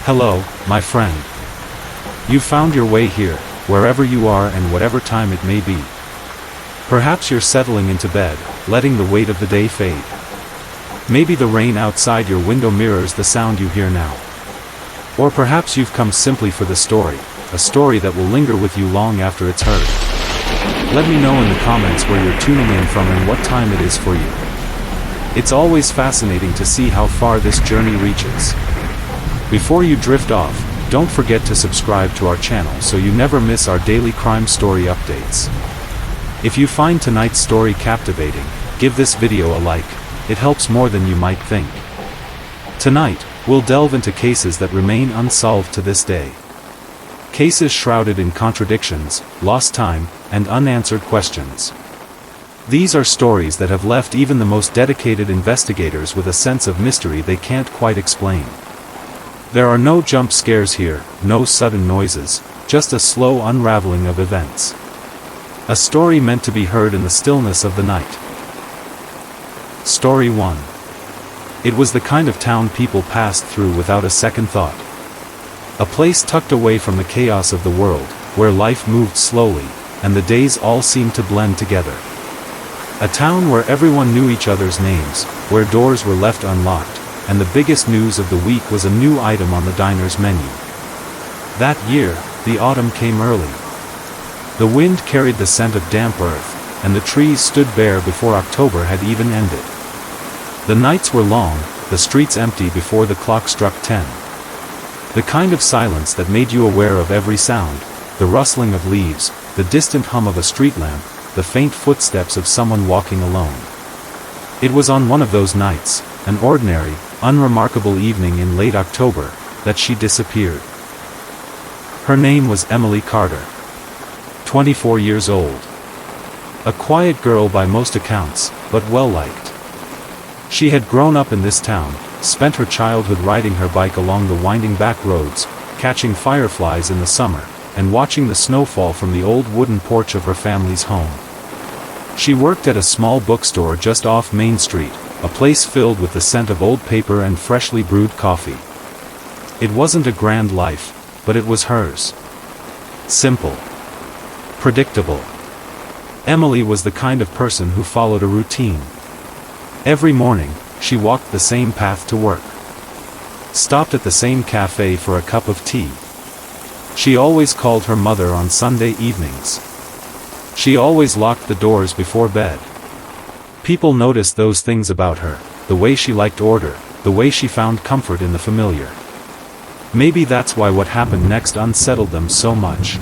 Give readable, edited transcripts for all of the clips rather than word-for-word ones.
Hello, my friend. You found your way here, wherever you are and whatever time it may be. Perhaps you're settling into bed, letting the weight of the day fade. Maybe the rain outside your window mirrors the sound you hear now. Or perhaps you've come simply for the story, a story that will linger with you long after it's heard. Let me know in the comments where you're tuning in from and what time it is for you. It's always fascinating to see how far this journey reaches. Before you drift off, don't forget to subscribe to our channel so you never miss our daily crime story updates. If you find tonight's story captivating, give this video a like, it helps more than you might think. Tonight, we'll delve into cases that remain unsolved to this day. Cases shrouded in contradictions, lost time, and unanswered questions. These are stories that have left even the most dedicated investigators with a sense of mystery they can't quite explain. There are no jump scares here, no sudden noises, just a slow unraveling of events. A story meant to be heard in the stillness of the night. Story 1. It was the kind of town people passed through without a second thought. A place tucked away from the chaos of the world, where life moved slowly, and the days all seemed to blend together. A town where everyone knew each other's names, where doors were left unlocked, and the biggest news of the week was a new item on the diner's menu. That year, the autumn came early. The wind carried the scent of damp earth, and the trees stood bare before October had even ended. The nights were long, the streets empty before the clock struck 10. The kind of silence that made you aware of every sound, the rustling of leaves, the distant hum of a street lamp, the faint footsteps of someone walking alone. It was on one of those nights, an ordinary, unremarkable evening in late October, that she disappeared. Her name was Emily Carter. 24 years old. A quiet girl by most accounts, but well-liked. She had grown up in this town, spent her childhood riding her bike along the winding back roads, catching fireflies in the summer, and watching the snow fall from the old wooden porch of her family's home. She worked at a small bookstore just off Main Street, a place filled with the scent of old paper and freshly brewed coffee. It wasn't a grand life, but it was hers. Simple. Predictable. Emily was the kind of person who followed a routine. Every morning, she walked the same path to work. Stopped at the same cafe for a cup of tea. She always called her mother on Sunday evenings. She always locked the doors before bed. People noticed those things about her, the way she liked order, the way she found comfort in the familiar. Maybe that's why what happened next unsettled them so much.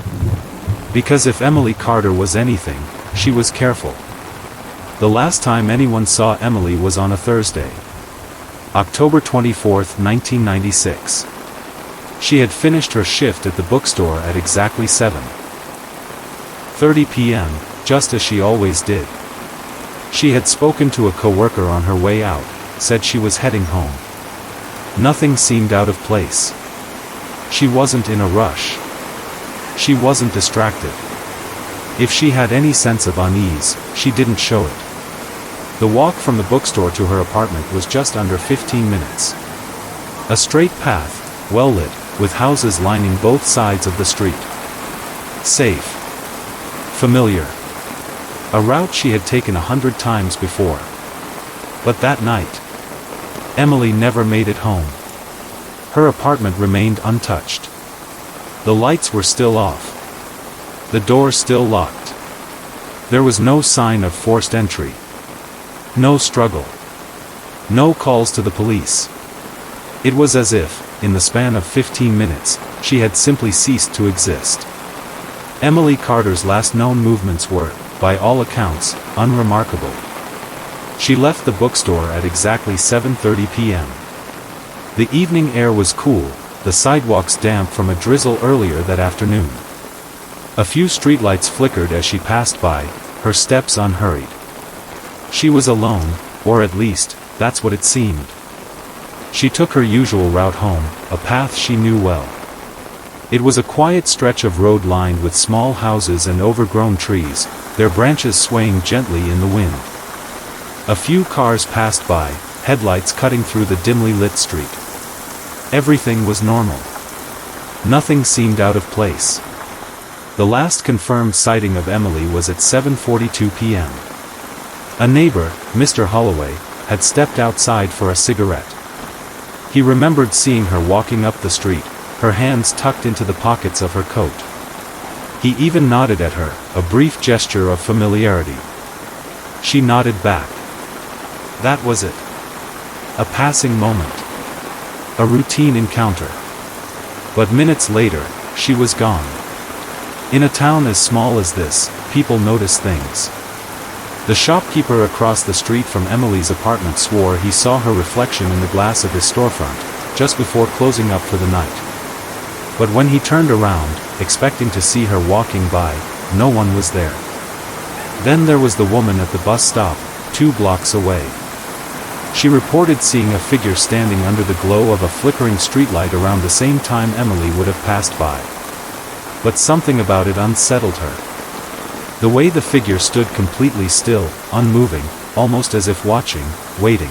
Because if Emily Carter was anything, she was careful. The last time anyone saw Emily was on a Thursday. October 24, 1996. She had finished her shift at the bookstore at exactly 7:30 p.m., just as she always did. She had spoken to a coworker on her way out, said she was heading home. Nothing seemed out of place. She wasn't in a rush. She wasn't distracted. If she had any sense of unease, she didn't show it. The walk from the bookstore to her apartment was just under 15 minutes. A straight path, well lit, with houses lining both sides of the street. Safe. Familiar. A route she had taken 100 times before. But that night, Emily never made it home. Her apartment remained untouched. The lights were still off. The door still locked. There was no sign of forced entry. No struggle. No calls to the police. It was as if, in the span of 15 minutes, she had simply ceased to exist. Emily Carter's last known movements were, by all accounts, unremarkable. She left the bookstore at exactly 7:30 p.m. The evening air was cool, the sidewalks damp from a drizzle earlier that afternoon. A few streetlights flickered as she passed by, her steps unhurried. She was alone, or at least, that's what it seemed. She took her usual route home, a path she knew well. It was a quiet stretch of road lined with small houses and overgrown trees, their branches swaying gently in the wind. A few cars passed by, headlights cutting through the dimly lit street. Everything was normal. Nothing seemed out of place. The last confirmed sighting of Emily was at 7:42 p.m. A neighbor, Mr. Holloway, had stepped outside for a cigarette. He remembered seeing her walking up the street, her hands tucked into the pockets of her coat. He even nodded at her, a brief gesture of familiarity. She nodded back. That was it. A passing moment. A routine encounter. But minutes later, she was gone. In a town as small as this, people notice things. The shopkeeper across the street from Emily's apartment swore he saw her reflection in the glass of his storefront, just before closing up for the night. But when he turned around, expecting to see her walking by, no one was there. Then there was the woman at the bus stop, 2 blocks away. She reported seeing a figure standing under the glow of a flickering streetlight around the same time Emily would have passed by. But something about it unsettled her. The way the figure stood completely still, unmoving, almost as if watching, waiting.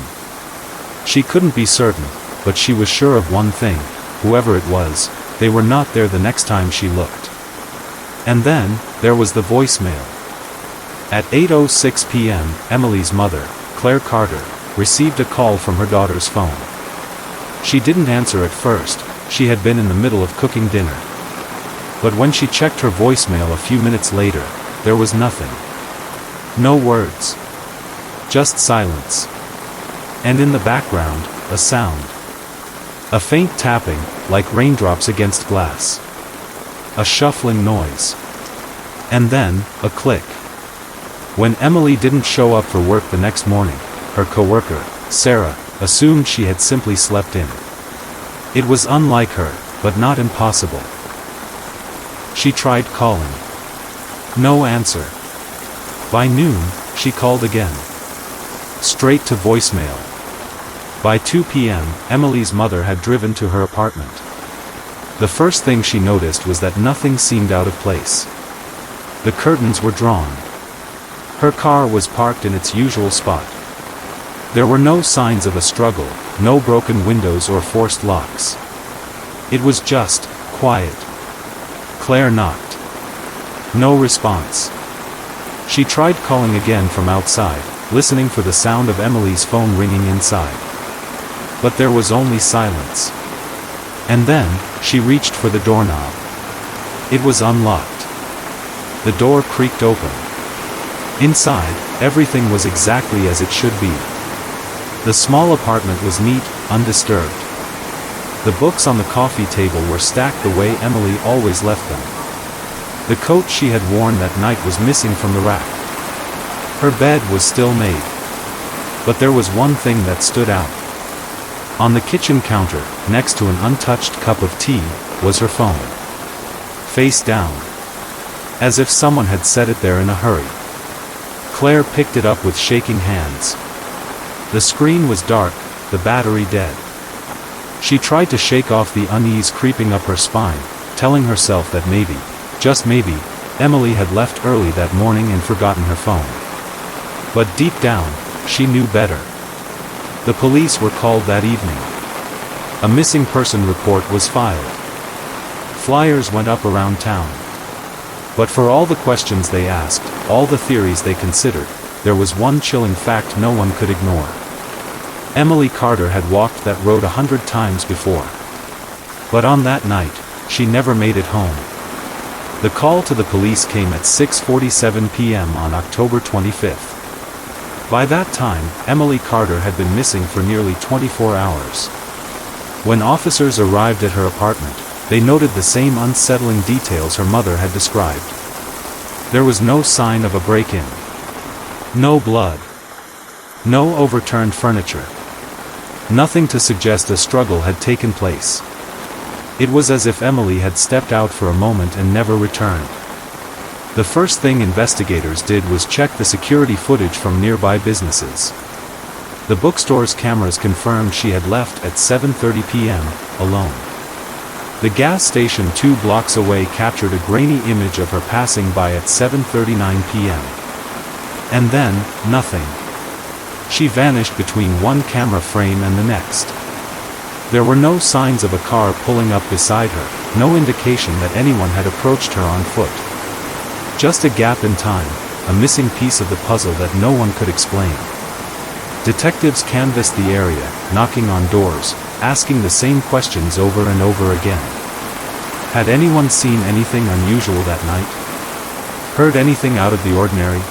She couldn't be certain, but she was sure of one thing: whoever it was, they were not there the next time she looked. And then, there was the voicemail. At 8:06 p.m., Emily's mother, Claire Carter, received a call from her daughter's phone. She didn't answer at first. She had been in the middle of cooking dinner. But when she checked her voicemail a few minutes later, there was nothing. No words. Just silence. And in the background, a sound. A faint tapping, like raindrops against glass. A shuffling noise. And then, a click. When Emily didn't show up for work the next morning, her coworker, Sarah, assumed she had simply slept in. It was unlike her, but not impossible. She tried calling. No answer. By noon, she called again. Straight to voicemail. By 2 p.m., Emily's mother had driven to her apartment. The first thing she noticed was that nothing seemed out of place. The curtains were drawn. Her car was parked in its usual spot. There were no signs of a struggle, no broken windows or forced locks. It was just quiet. Claire knocked. No response. She tried calling again from outside, listening for the sound of Emily's phone ringing inside. But there was only silence. And then, she reached for the doorknob. It was unlocked. The door creaked open. Inside, everything was exactly as it should be. The small apartment was neat, undisturbed. The books on the coffee table were stacked the way Emily always left them. The coat she had worn that night was missing from the rack. Her bed was still made. But there was one thing that stood out. On the kitchen counter, next to an untouched cup of tea, was her phone. Face down. As if someone had set it there in a hurry. Claire picked it up with shaking hands. The screen was dark, the battery dead. She tried to shake off the unease creeping up her spine, telling herself that maybe, just maybe, Emily had left early that morning and forgotten her phone. But deep down, she knew better. The police were called that evening. A missing person report was filed. Flyers went up around town. But for all the questions they asked, all the theories they considered, there was one chilling fact no one could ignore. Emily Carter had walked that road 100 times before. But on that night, she never made it home. The call to the police came at 6:47 p.m. on October 25th. By that time, Emily Carter had been missing for nearly 24 hours. When officers arrived at her apartment, they noted the same unsettling details her mother had described. There was no sign of a break-in. No blood. No overturned furniture. Nothing to suggest a struggle had taken place. It was as if Emily had stepped out for a moment and never returned. The first thing investigators did was check the security footage from nearby businesses. The bookstore's cameras confirmed she had left at 7:30 p.m., alone. The gas station 2 blocks away captured a grainy image of her passing by at 7:39 p.m. And then, nothing. She vanished between one camera frame and the next. There were no signs of a car pulling up beside her, no indication that anyone had approached her on foot. Just a gap in time, a missing piece of the puzzle that no one could explain. Detectives canvassed the area, knocking on doors, asking the same questions over and over again. Had anyone seen anything unusual that night? Heard anything out of the ordinary?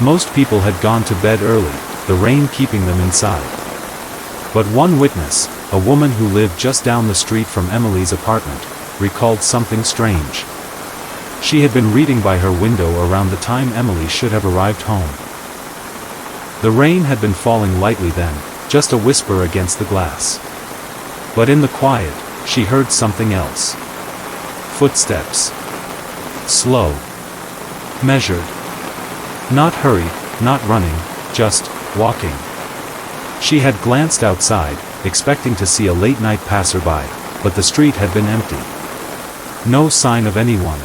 Most people had gone to bed early, the rain keeping them inside. But one witness, a woman who lived just down the street from Emily's apartment, recalled something strange. She had been reading by her window around the time Emily should have arrived home. The rain had been falling lightly then, just a whisper against the glass. But in the quiet, she heard something else. Footsteps. Slow. Measured. Not hurried, not running, just walking. She had glanced outside, expecting to see a late-night passerby, but the street had been empty. No sign of anyone.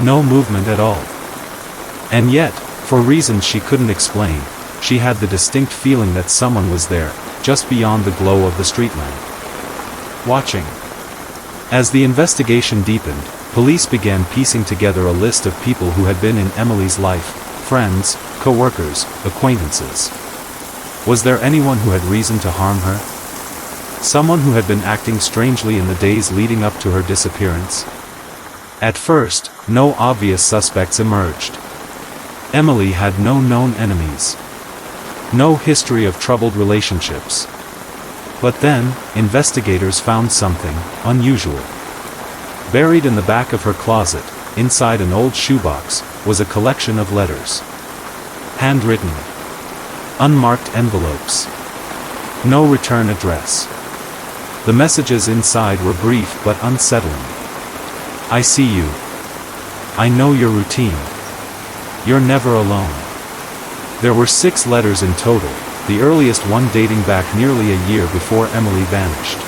No movement at all. And yet, for reasons she couldn't explain, she had the distinct feeling that someone was there, just beyond the glow of the street lamp. Watching. As the investigation deepened, police began piecing together a list of people who had been in Emily's life, friends, co-workers, acquaintances. Was there anyone who had reason to harm her? Someone who had been acting strangely in the days leading up to her disappearance? At first, no obvious suspects emerged. Emily had no known enemies. No history of troubled relationships. But then, investigators found something unusual. Buried in the back of her closet, inside an old shoebox, was a collection of letters. Handwritten. Unmarked envelopes. No return address. The messages inside were brief but unsettling. I see you. I know your routine. You're never alone. There were 6 letters in total, the earliest one dating back nearly a year before Emily vanished.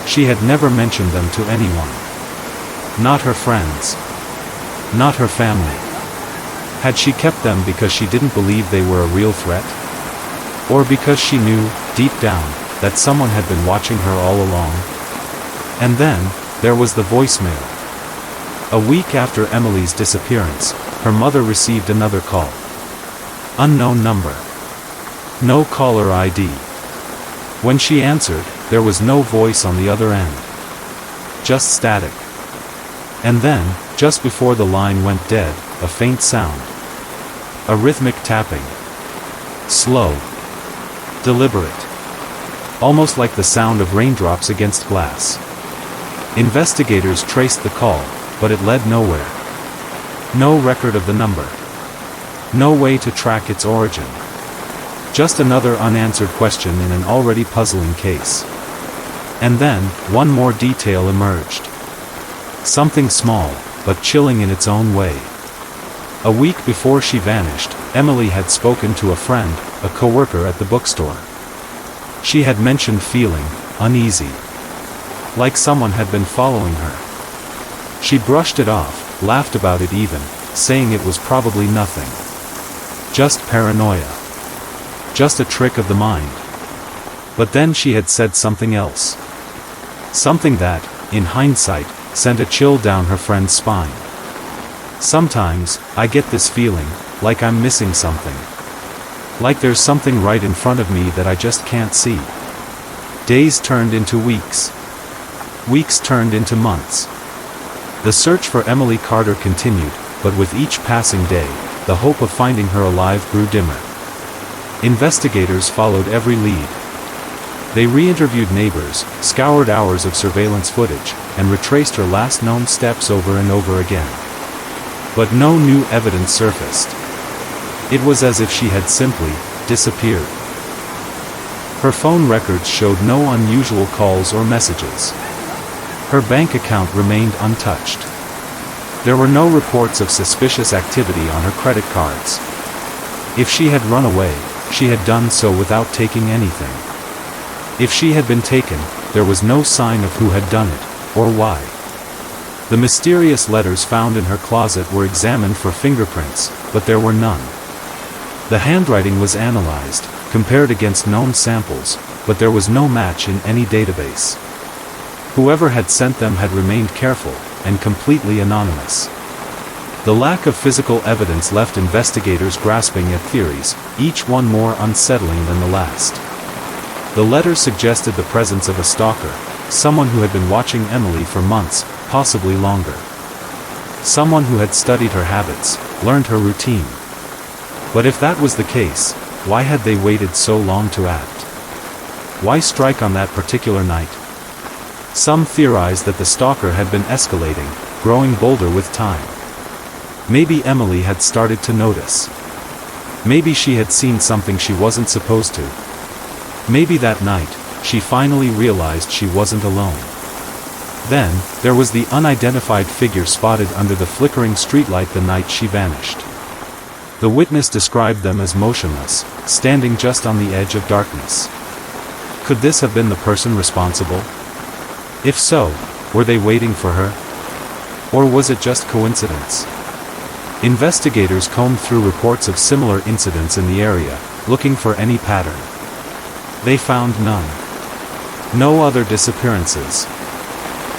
She had never mentioned them to anyone. Not her friends. Not her family. Had she kept them because she didn't believe they were a real threat? Or because she knew, deep down, that someone had been watching her all along? And then, there was the voicemail. A week after Emily's disappearance, her mother received another call. Unknown number. No caller ID. When she answered, there was no voice on the other end. Just static. And then, just before the line went dead, a faint sound. A rhythmic tapping. Slow. Deliberate. Almost like the sound of raindrops against glass. Investigators traced the call, but it led nowhere. No record of the number. No way to track its origin. Just another unanswered question in an already puzzling case. And then, one more detail emerged. Something small, but chilling in its own way. A week before she vanished, Emily had spoken to a friend, a coworker at the bookstore. She had mentioned feeling uneasy. Like someone had been following her. She brushed it off, laughed about it even, saying it was probably nothing. Just paranoia. Just a trick of the mind. But then she had said something else. Something that, in hindsight, sent a chill down her friend's spine. Sometimes, I get this feeling, like I'm missing something. Like there's something right in front of me that I just can't see. Days turned into weeks. Weeks turned into months. The search for Emily Carter continued, but with each passing day, the hope of finding her alive grew dimmer. Investigators followed every lead. They re-interviewed neighbors, scoured hours of surveillance footage, and retraced her last known steps over and over again. But no new evidence surfaced. It was as if she had simply disappeared. Her phone records showed no unusual calls or messages. Her bank account remained untouched. There were no reports of suspicious activity on her credit cards. If she had run away, she had done so without taking anything. If she had been taken, there was no sign of who had done it, or why. The mysterious letters found in her closet were examined for fingerprints, but there were none. The handwriting was analyzed, compared against known samples, but there was no match in any database. Whoever had sent them had remained careful, and completely anonymous. The lack of physical evidence left investigators grasping at theories, each one more unsettling than the last. The letters suggested the presence of a stalker, someone who had been watching Emily for months, possibly longer. Someone who had studied her habits, learned her routine. But if that was the case, why had they waited so long to act? Why strike on that particular night? Some theorized that the stalker had been escalating, growing bolder with time. Maybe Emily had started to notice. Maybe she had seen something she wasn't supposed to. Maybe that night, she finally realized she wasn't alone. Then, there was the unidentified figure spotted under the flickering streetlight the night she vanished. The witness described them as motionless, standing just on the edge of darkness. Could this have been the person responsible? If so, were they waiting for her? Or was it just coincidence? Investigators combed through reports of similar incidents in the area, looking for any pattern. They found none. No other disappearances.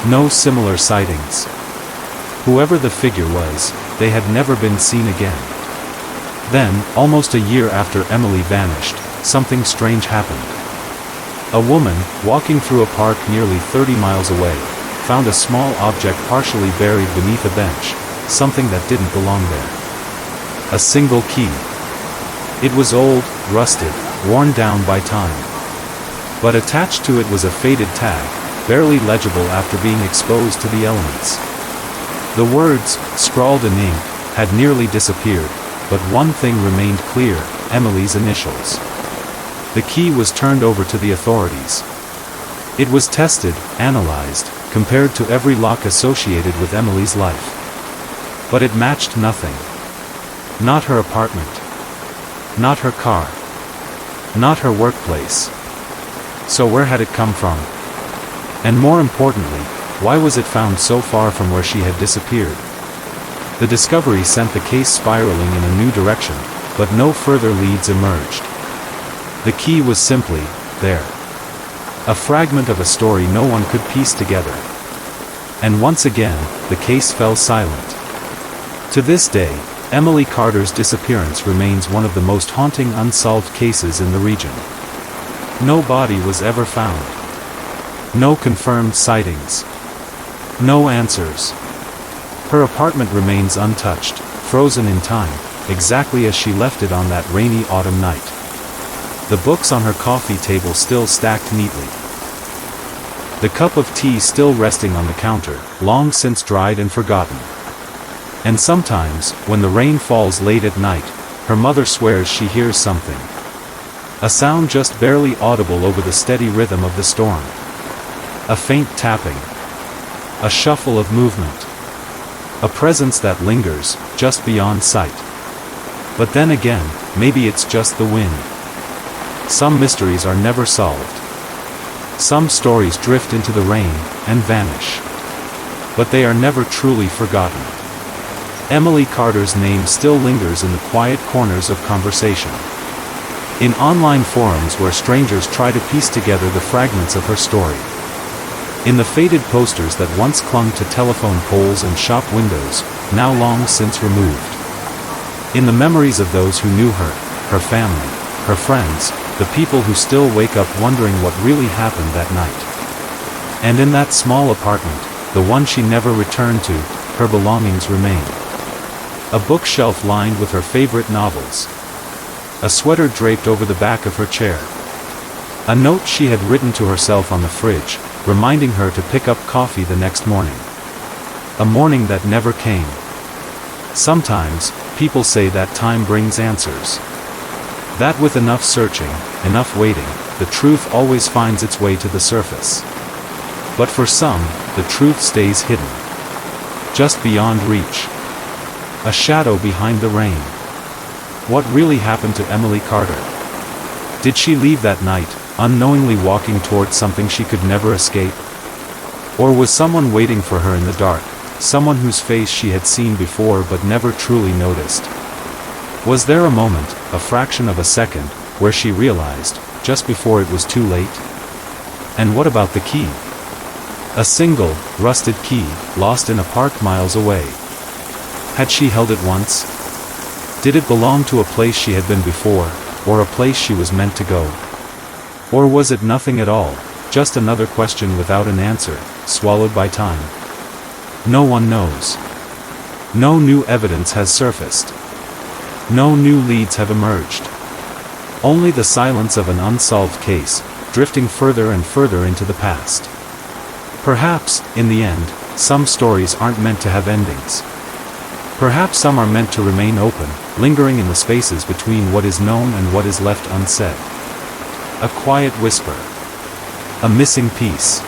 No similar sightings. Whoever the figure was, they had never been seen again. Then, almost a year after Emily vanished, something strange happened. A woman, walking through a park nearly 30 miles away, found a small object partially buried beneath a bench, something that didn't belong there. A single key. It was old, rusted, worn down by time. But attached to it was a faded tag, barely legible after being exposed to the elements. The words, scrawled in ink, had nearly disappeared, but one thing remained clear: Emily's initials. The key was turned over to the authorities. It was tested, analyzed, compared to every lock associated with Emily's life. But it matched nothing. Not her apartment. Not her car. Not her workplace. So where had it come from? And more importantly, why was it found so far from where she had disappeared? The discovery sent the case spiraling in a new direction, but no further leads emerged. The key was simply there. A fragment of a story no one could piece together. And once again, the case fell silent. To this day, Emily Carter's disappearance remains one of the most haunting unsolved cases in the region. No body was ever found. No confirmed sightings. No answers. Her apartment remains untouched, frozen in time, exactly as she left it on that rainy autumn night. The books on her coffee table still stacked neatly. The cup of tea still resting on the counter, long since dried and forgotten. And sometimes, when the rain falls late at night, her mother swears she hears something. A sound just barely audible over the steady rhythm of the storm. A faint tapping. A shuffle of movement. A presence that lingers, just beyond sight. But then again, maybe it's just the wind. Some mysteries are never solved. Some stories drift into the rain, and vanish. But they are never truly forgotten. Emily Carter's name still lingers in the quiet corners of conversation. In online forums where strangers try to piece together the fragments of her story. In the faded posters that once clung to telephone poles and shop windows, now long since removed. In the memories of those who knew her, her family, her friends, the people who still wake up wondering what really happened that night. And in that small apartment, the one she never returned to, her belongings remain. A bookshelf lined with her favorite novels. A sweater draped over the back of her chair. A note she had written to herself on the fridge, reminding her to pick up coffee the next morning. A morning that never came. Sometimes, people say that time brings answers. That with enough searching, enough waiting, the truth always finds its way to the surface. But for some, the truth stays hidden. Just beyond reach. A shadow behind the rain. What really happened to Emily Carter? Did she leave that night, unknowingly walking towards something she could never escape? Or was someone waiting for her in the dark, someone whose face she had seen before but never truly noticed? Was there a moment, a fraction of a second, where she realized, just before it was too late? And what about the key? A single, rusted key, lost in a park miles away. Had she held it once? Did it belong to a place she had been before, or a place she was meant to go? Or was it nothing at all, just another question without an answer, swallowed by time? No one knows. No new evidence has surfaced. No new leads have emerged. Only the silence of an unsolved case, drifting further and further into the past. Perhaps, in the end, some stories aren't meant to have endings. Perhaps some are meant to remain open, lingering in the spaces between what is known and what is left unsaid. A quiet whisper. A missing piece.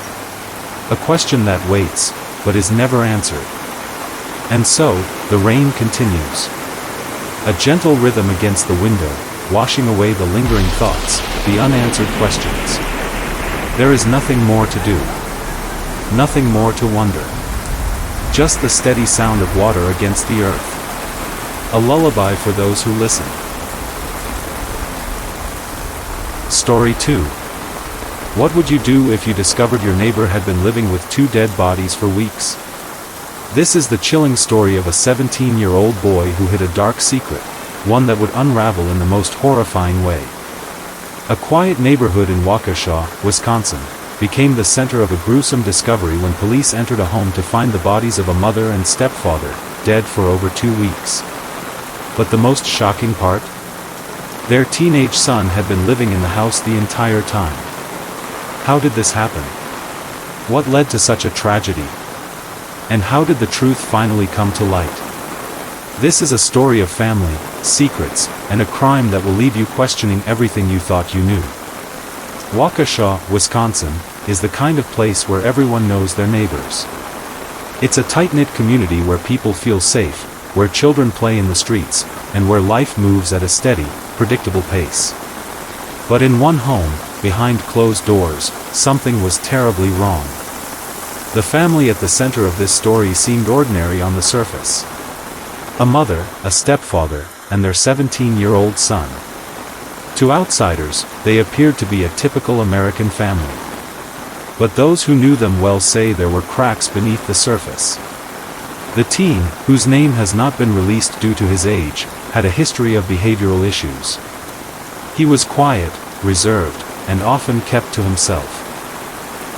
A question that waits, but is never answered. And so, the rain continues. A gentle rhythm against the window, washing away the lingering thoughts, the unanswered questions. There is nothing more to do. Nothing more to wonder. Just the steady sound of water against the earth. A lullaby for those who listen. Story 2. What would you do if you discovered your neighbor had been living with 2 dead bodies for weeks? This is the chilling story of a 17-year-old boy who hid a dark secret, one that would unravel in the most horrifying way. A quiet neighborhood in Waukesha, Wisconsin, became the center of a gruesome discovery when police entered a home to find the bodies of a mother and stepfather, dead for over 2 weeks. But the most shocking part? Their teenage son had been living in the house the entire time. How did this happen? What led to such a tragedy? And how did the truth finally come to light? This is a story of family, secrets, and a crime that will leave you questioning everything you thought you knew. Waukesha, Wisconsin, is the kind of place where everyone knows their neighbors. It's a tight-knit community where people feel safe, where children play in the streets, and where life moves at a steady, predictable pace. But in one home, behind closed doors, something was terribly wrong. The family at the center of this story seemed ordinary on the surface. A mother, a stepfather, and their 17-year-old son. To outsiders, they appeared to be a typical American family. But those who knew them well say there were cracks beneath the surface. The teen, whose name has not been released due to his age, had a history of behavioral issues. He was quiet, reserved, and often kept to himself.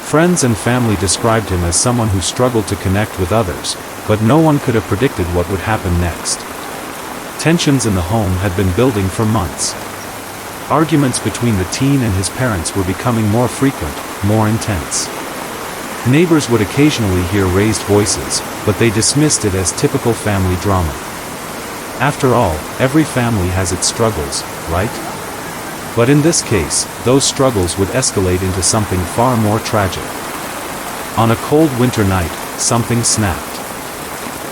Friends and family described him as someone who struggled to connect with others, but no one could have predicted what would happen next. Tensions in the home had been building for months. Arguments between the teen and his parents were becoming more frequent, more intense. Neighbors would occasionally hear raised voices, but they dismissed it as typical family drama. After all, every family has its struggles, right? But in this case, those struggles would escalate into something far more tragic. On a cold winter night, something snapped.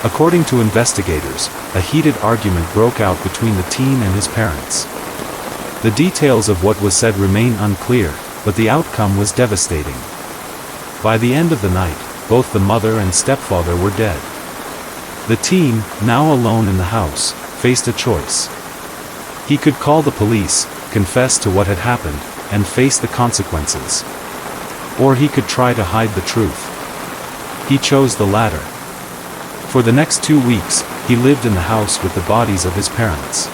According to investigators, a heated argument broke out between the teen and his parents. The details of what was said remain unclear, but the outcome was devastating. By the end of the night, both the mother and stepfather were dead. The teen, now alone in the house, faced a choice. He could call the police, confess to what had happened, and face the consequences. Or he could try to hide the truth. He chose the latter. For the next 2 weeks, he lived in the house with the bodies of his parents.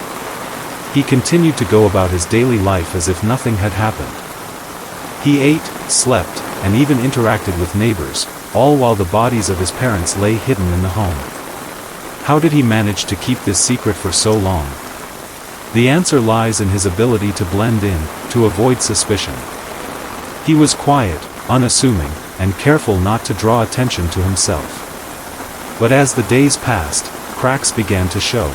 He continued to go about his daily life as if nothing had happened. He ate, slept, and even interacted with neighbors, all while the bodies of his parents lay hidden in the home. How did he manage to keep this secret for so long? The answer lies in his ability to blend in, to avoid suspicion. He was quiet, unassuming, and careful not to draw attention to himself. But as the days passed, cracks began to show.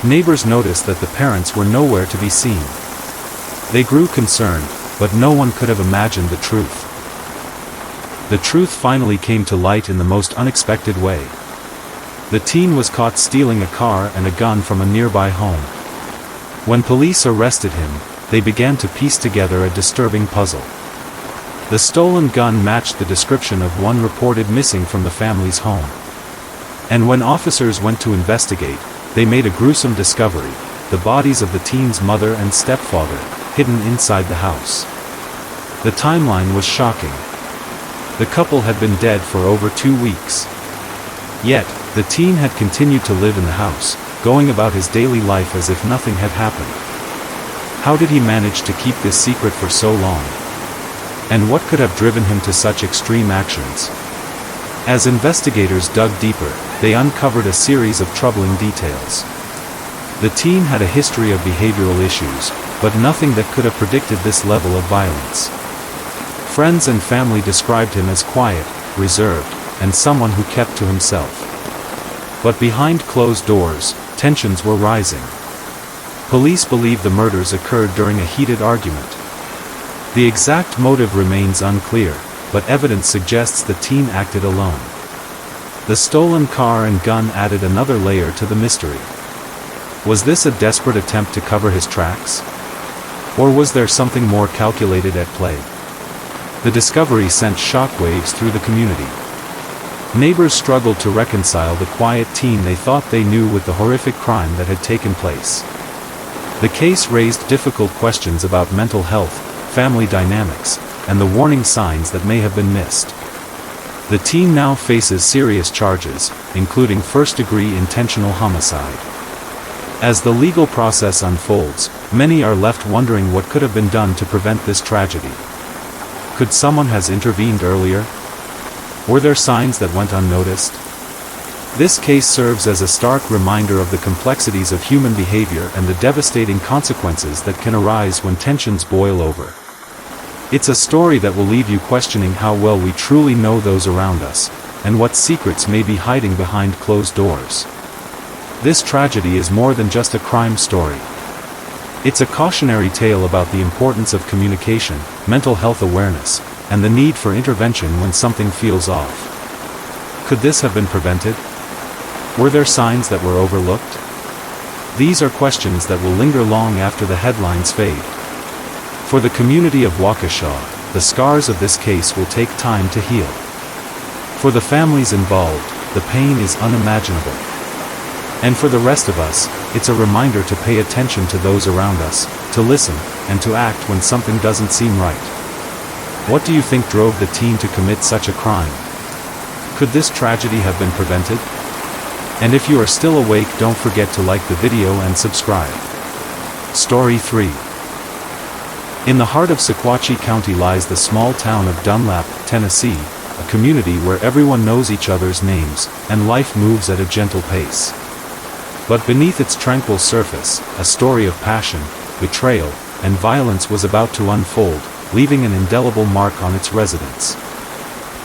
Neighbors noticed that the parents were nowhere to be seen. They grew concerned, but no one could have imagined the truth. The truth finally came to light in the most unexpected way. The teen was caught stealing a car and a gun from a nearby home. When police arrested him, they began to piece together a disturbing puzzle. The stolen gun matched the description of one reported missing from the family's home. And when officers went to investigate, they made a gruesome discovery: the bodies of the teen's mother and stepfather, hidden inside the house. The timeline was shocking. The couple had been dead for over 2 weeks. Yet, the teen had continued to live in the house, going about his daily life as if nothing had happened. How did he manage to keep this secret for so long? And what could have driven him to such extreme actions? As investigators dug deeper, they uncovered a series of troubling details. The teen had a history of behavioral issues, but nothing that could have predicted this level of violence. Friends and family described him as quiet, reserved, and someone who kept to himself. But behind closed doors, tensions were rising. Police believe the murders occurred during a heated argument. The exact motive remains unclear, but evidence suggests the teen acted alone. The stolen car and gun added another layer to the mystery. Was this a desperate attempt to cover his tracks? Or was there something more calculated at play? The discovery sent shockwaves through the community. Neighbors struggled to reconcile the quiet teen they thought they knew with the horrific crime that had taken place. The case raised difficult questions about mental health, family dynamics, and the warning signs that may have been missed. The teen now faces serious charges, including first-degree intentional homicide. As the legal process unfolds, many are left wondering what could have been done to prevent this tragedy. Could someone have intervened earlier? Were there signs that went unnoticed? This case serves as a stark reminder of the complexities of human behavior and the devastating consequences that can arise when tensions boil over. It's a story that will leave you questioning how well we truly know those around us, and what secrets may be hiding behind closed doors. This tragedy is more than just a crime story. It's a cautionary tale about the importance of communication, mental health awareness, and the need for intervention when something feels off. Could this have been prevented? Were there signs that were overlooked? These are questions that will linger long after the headlines fade. For the community of Waukesha, the scars of this case will take time to heal. For the families involved, the pain is unimaginable. And for the rest of us, it's a reminder to pay attention to those around us, to listen, and to act when something doesn't seem right. What do you think drove the teen to commit such a crime? Could this tragedy have been prevented? And if you are still awake, don't forget to like the video and subscribe. Story 3. In the heart of Sequatchie County lies the small town of Dunlap, Tennessee, a community where everyone knows each other's names, and life moves at a gentle pace. But beneath its tranquil surface, a story of passion, betrayal, and violence was about to unfold, leaving an indelible mark on its residents.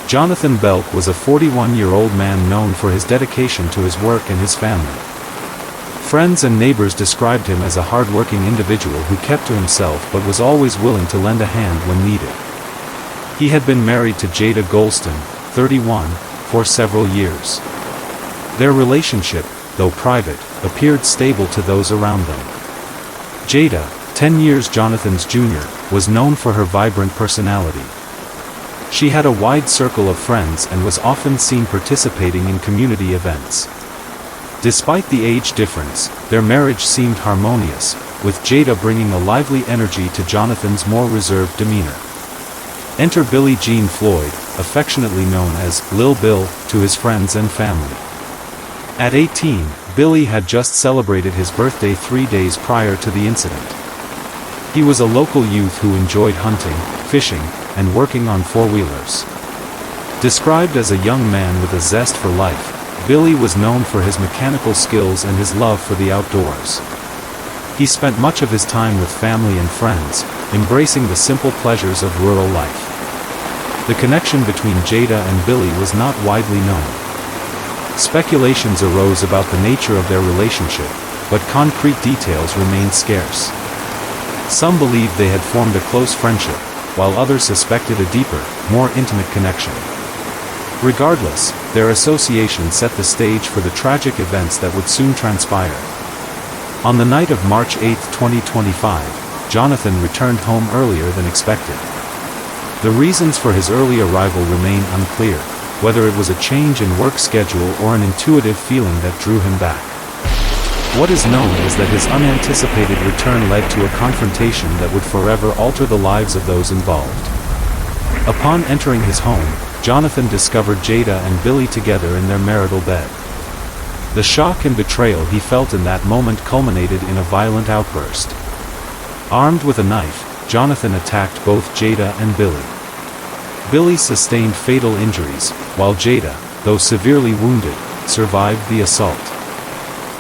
Jonathan Belk was a 41-year-old man known for his dedication to his work and his family. Friends and neighbors described him as a hard-working individual who kept to himself but was always willing to lend a hand when needed. He had been married to Jada Golston, 31, for several years. Their relationship, though private, appeared stable to those around them. Jada, 10 years Jonathan's junior, was known for her vibrant personality. She had a wide circle of friends and was often seen participating in community events. Despite the age difference, their marriage seemed harmonious, with Jada bringing a lively energy to Jonathan's more reserved demeanor. Enter Billy Jean Floyd, affectionately known as Lil Bill, to his friends and family. At 18, Billy had just celebrated his birthday 3 days prior to the incident. He was a local youth who enjoyed hunting, fishing, and working on four-wheelers. Described as a young man with a zest for life, Billy was known for his mechanical skills and his love for the outdoors. He spent much of his time with family and friends, embracing the simple pleasures of rural life. The connection between Jada and Billy was not widely known. Speculations arose about the nature of their relationship, but concrete details remained scarce. Some believed they had formed a close friendship, while others suspected a deeper, more intimate connection. Regardless, their association set the stage for the tragic events that would soon transpire. On the night of March 8, 2025, Jonathan returned home earlier than expected. The reasons for his early arrival remain unclear, whether it was a change in work schedule or an intuitive feeling that drew him back. What is known is that his unanticipated return led to a confrontation that would forever alter the lives of those involved. Upon entering his home, Jonathan discovered Jada and Billy together in their marital bed. The shock and betrayal he felt in that moment culminated in a violent outburst. Armed with a knife, Jonathan attacked both Jada and Billy. Billy sustained fatal injuries, while Jada, though severely wounded, survived the assault.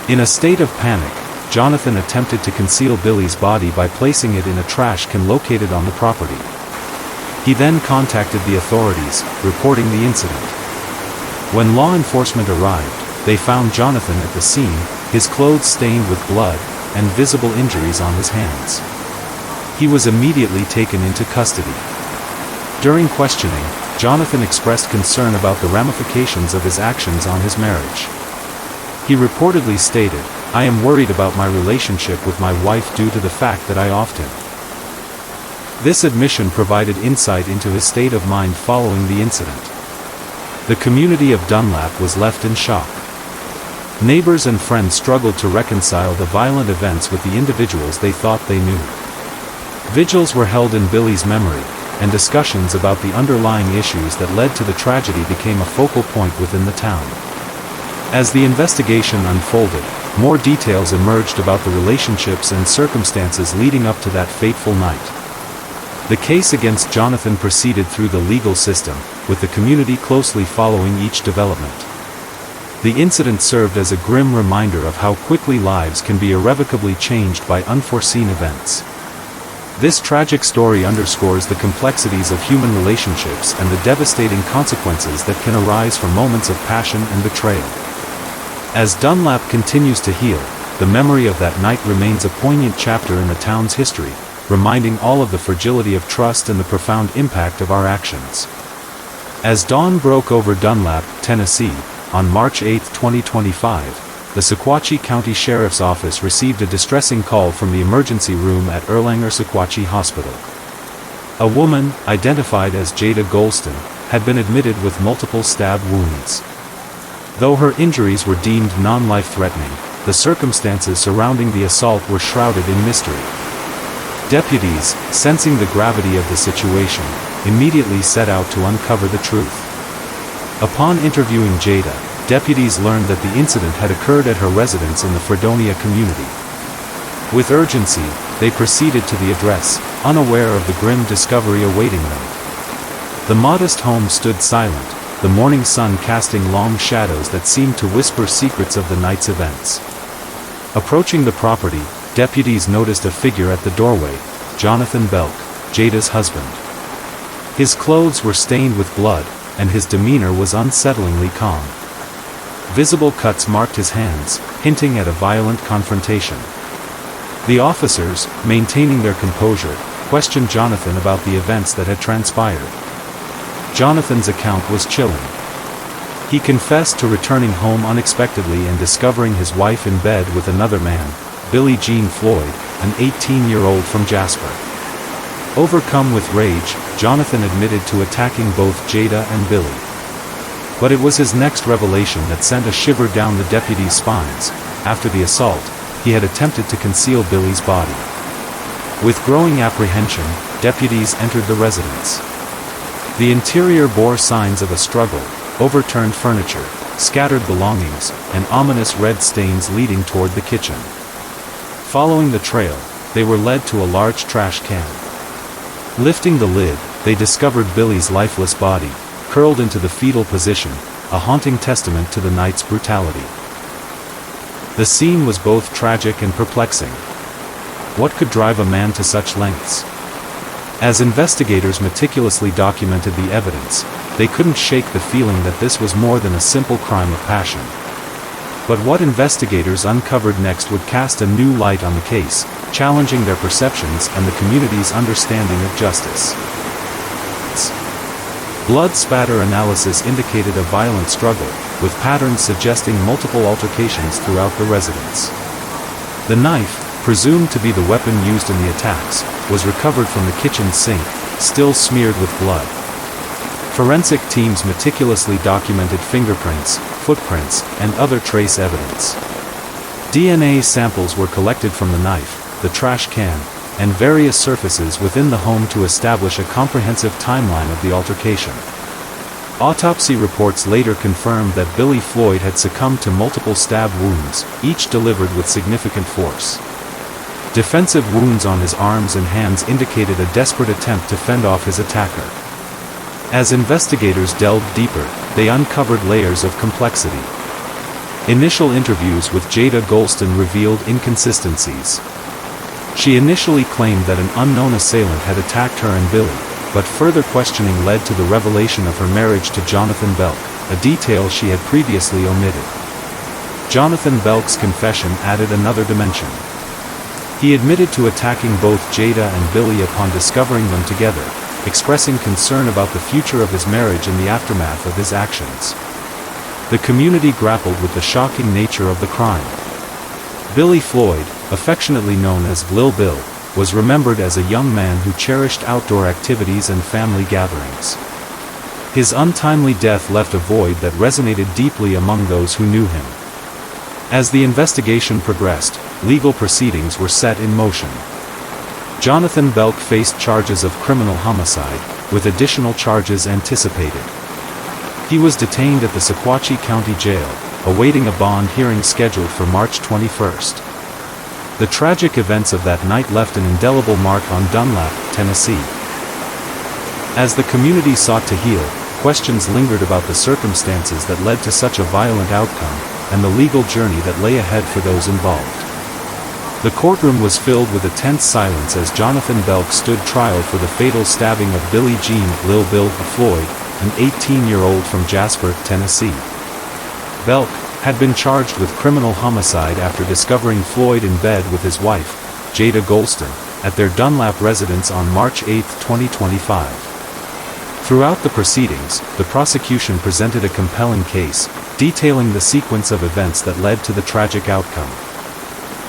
In a state of panic, Jonathan attempted to conceal Billy's body by placing it in a trash can located on the property. He then contacted the authorities, reporting the incident. When law enforcement arrived, they found Jonathan at the scene, his clothes stained with blood, and visible injuries on his hands. He was immediately taken into custody. During questioning, Jonathan expressed concern about the ramifications of his actions on his marriage. He reportedly stated, "I am worried about my relationship with my wife due to the fact that I often." This admission provided insight into his state of mind following the incident. The community of Dunlap was left in shock. Neighbors and friends struggled to reconcile the violent events with the individuals they thought they knew. Vigils were held in Billy's memory, and discussions about the underlying issues that led to the tragedy became a focal point within the town. As the investigation unfolded, more details emerged about the relationships and circumstances leading up to that fateful night. The case against Jonathan proceeded through the legal system, with the community closely following each development. The incident served as a grim reminder of how quickly lives can be irrevocably changed by unforeseen events. This tragic story underscores the complexities of human relationships and the devastating consequences that can arise from moments of passion and betrayal. As Dunlap continues to heal, the memory of that night remains a poignant chapter in the town's history, reminding all of the fragility of trust and the profound impact of our actions. As dawn broke over Dunlap, Tennessee, on March 8, 2025, the Sequatchie County Sheriff's Office received a distressing call from the emergency room at Erlanger Sequatchie Hospital. A woman, identified as Jada Golston, had been admitted with multiple stab wounds. Though her injuries were deemed non-life-threatening, the circumstances surrounding the assault were shrouded in mystery. Deputies, sensing the gravity of the situation, immediately set out to uncover the truth. Upon interviewing Jada, deputies learned that the incident had occurred at her residence in the Fredonia community. With urgency, they proceeded to the address, unaware of the grim discovery awaiting them. The modest home stood silent, the morning sun casting long shadows that seemed to whisper secrets of the night's events. Approaching the property, deputies noticed a figure at the doorway, Jonathan Belk, Jada's husband. His clothes were stained with blood, and his demeanor was unsettlingly calm. Visible cuts marked his hands, hinting at a violent confrontation. The officers, maintaining their composure, questioned Jonathan about the events that had transpired. Jonathan's account was chilling. He confessed to returning home unexpectedly and discovering his wife in bed with another man, Billie Jean Floyd, an 18-year-old from Jasper. Overcome with rage, Jonathan admitted to attacking both Jada and Billy. But it was his next revelation that sent a shiver down the deputies' spines. After the assault, he had attempted to conceal Billy's body. With growing apprehension, deputies entered the residence. The interior bore signs of a struggle: overturned furniture, scattered belongings, and ominous red stains leading toward the kitchen. Following the trail, they were led to a large trash can. Lifting the lid, they discovered Billy's lifeless body, curled into the fetal position, a haunting testament to the night's brutality. The scene was both tragic and perplexing. What could drive a man to such lengths? As investigators meticulously documented the evidence, they couldn't shake the feeling that this was more than a simple crime of passion. But what investigators uncovered next would cast a new light on the case, challenging their perceptions and the community's understanding of justice. Blood spatter analysis indicated a violent struggle, with patterns suggesting multiple altercations throughout the residence. The knife, presumed to be the weapon used in the attacks, was recovered from the kitchen sink, still smeared with blood. Forensic teams meticulously documented fingerprints, footprints, and other trace evidence. DNA samples were collected from the knife, the trash can, and various surfaces within the home to establish a comprehensive timeline of the altercation. Autopsy reports later confirmed that Billy Floyd had succumbed to multiple stab wounds, each delivered with significant force. Defensive wounds on his arms and hands indicated a desperate attempt to fend off his attacker. As investigators delved deeper, they uncovered layers of complexity. Initial interviews with Jada Golston revealed inconsistencies. She initially claimed that an unknown assailant had attacked her and Billy, but further questioning led to the revelation of her marriage to Jonathan Belk, a detail she had previously omitted. Jonathan Belk's confession added another dimension. He admitted to attacking both Jada and Billy upon discovering them together, expressing concern about the future of his marriage in the aftermath of his actions. The community grappled with the shocking nature of the crime. Billy Floyd, affectionately known as Lil Bill, was remembered as a young man who cherished outdoor activities and family gatherings. His untimely death left a void that resonated deeply among those who knew him. As the investigation progressed, legal proceedings were set in motion. Jonathan Belk faced charges of criminal homicide, with additional charges anticipated. He was detained at the Sequatchie County Jail, awaiting a bond hearing scheduled for March 21st. The tragic events of that night left an indelible mark on Dunlap, Tennessee. As the community sought to heal, questions lingered about the circumstances that led to such a violent outcome, and the legal journey that lay ahead for those involved. The courtroom was filled with a tense silence as Jonathan Belk stood trial for the fatal stabbing of Billie Jean Lil Bill Floyd, an 18-year-old from Jasper, Tennessee. Belk had been charged with criminal homicide after discovering Floyd in bed with his wife, Jada Golston, at their Dunlap residence on March 8, 2025. Throughout the proceedings, the prosecution presented a compelling case, detailing the sequence of events that led to the tragic outcome.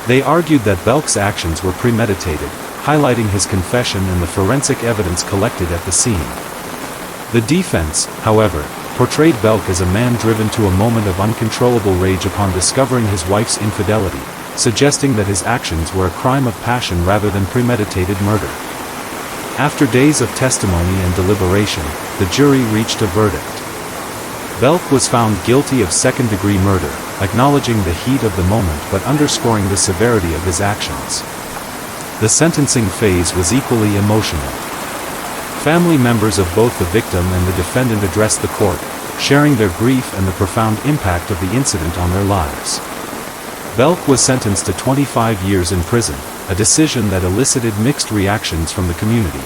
They argued that Belk's actions were premeditated, highlighting his confession and the forensic evidence collected at the scene. The defense, however, portrayed Belk as a man driven to a moment of uncontrollable rage upon discovering his wife's infidelity, suggesting that his actions were a crime of passion rather than premeditated murder. After days of testimony and deliberation, the jury reached a verdict. Belk was found guilty of second-degree murder, acknowledging the heat of the moment but underscoring the severity of his actions. The sentencing phase was equally emotional. Family members of both the victim and the defendant addressed the court, sharing their grief and the profound impact of the incident on their lives. Belk was sentenced to 25 years in prison, a decision that elicited mixed reactions from the community.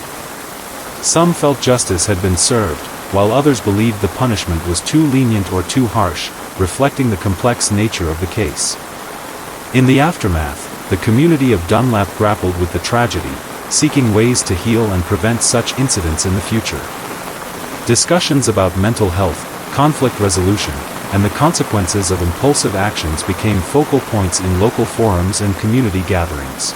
Some felt justice had been served, while others believed the punishment was too lenient or too harsh, reflecting the complex nature of the case. In the aftermath, the community of Dunlap grappled with the tragedy, seeking ways to heal and prevent such incidents in the future. Discussions about mental health, conflict resolution, and the consequences of impulsive actions became focal points in local forums and community gatherings.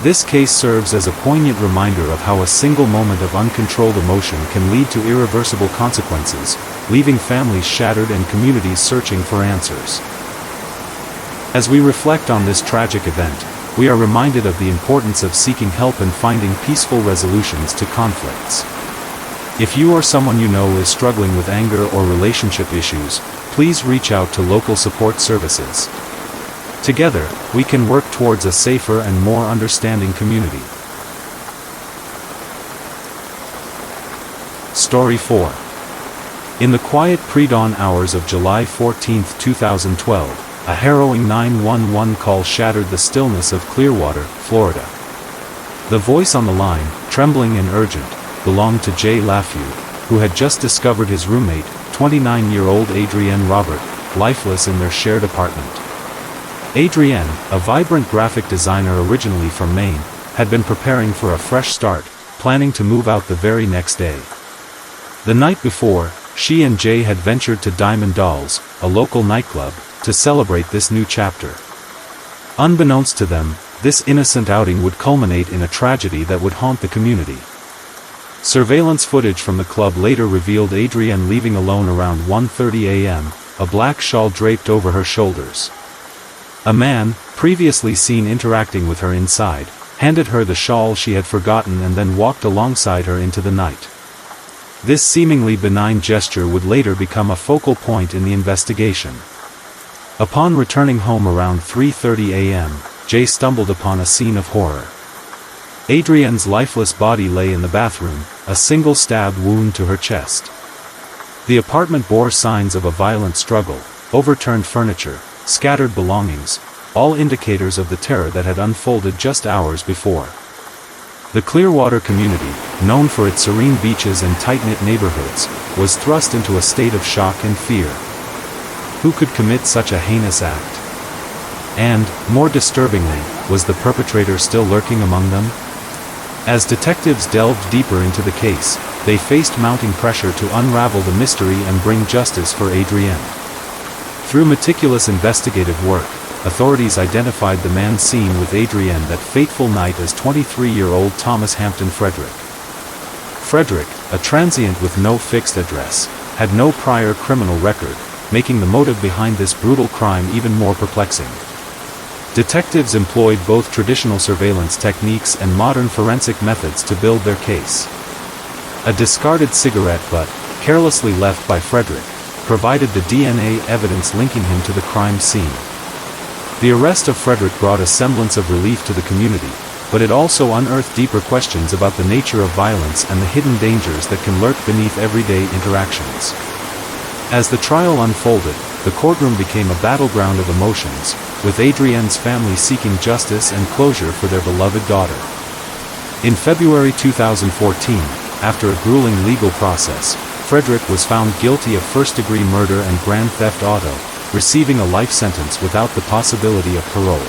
This case serves as a poignant reminder of how a single moment of uncontrolled emotion can lead to irreversible consequences, leaving families shattered and communities searching for answers. As we reflect on this tragic event, we are reminded of the importance of seeking help and finding peaceful resolutions to conflicts. If you or someone you know is struggling with anger or relationship issues, please reach out to local support services. Together, we can work towards a safer and more understanding community. Story 4. In the quiet pre-dawn hours of July 14, 2012, a harrowing 911 call shattered the stillness of Clearwater, Florida. The voice on the line, trembling and urgent, belonged to Jay Lafew, who had just discovered his roommate, 29-year-old Adrienne Robert, lifeless in their shared apartment. Adrienne, a vibrant graphic designer originally from Maine, had been preparing for a fresh start, planning to move out the very next day. The night before, she and Jay had ventured to Diamond Dolls, a local nightclub, to celebrate this new chapter. Unbeknownst to them, this innocent outing would culminate in a tragedy that would haunt the community. Surveillance footage from the club later revealed Adrienne leaving alone around 1:30 a.m., a black shawl draped over her shoulders. A man, previously seen interacting with her inside, handed her the shawl she had forgotten and then walked alongside her into the night. This seemingly benign gesture would later become a focal point in the investigation. Upon returning home around 3:30 a.m., Jay stumbled upon a scene of horror. Adrienne's lifeless body lay in the bathroom, a single stab wound to her chest. The apartment bore signs of a violent struggle, overturned furniture, scattered belongings, all indicators of the terror that had unfolded just hours before. The Clearwater community, known for its serene beaches and tight-knit neighborhoods, was thrust into a state of shock and fear. Who could commit such a heinous act? And, more disturbingly, was the perpetrator still lurking among them? As detectives delved deeper into the case, they faced mounting pressure to unravel the mystery and bring justice for Adrienne. Through meticulous investigative work, authorities identified the man seen with Adrienne that fateful night as 23-year-old Thomas Hampton Frederick. Frederick, a transient with no fixed address, had no prior criminal record, making the motive behind this brutal crime even more perplexing. Detectives employed both traditional surveillance techniques and modern forensic methods to build their case. A discarded cigarette butt, carelessly left by Frederick, provided the DNA evidence linking him to the crime scene. The arrest of Frederick brought a semblance of relief to the community, but it also unearthed deeper questions about the nature of violence and the hidden dangers that can lurk beneath everyday interactions. As the trial unfolded, the courtroom became a battleground of emotions, with Adrienne's family seeking justice and closure for their beloved daughter. In February 2014, after a grueling legal process, Frederick was found guilty of first-degree murder and grand theft auto, receiving a life sentence without the possibility of parole.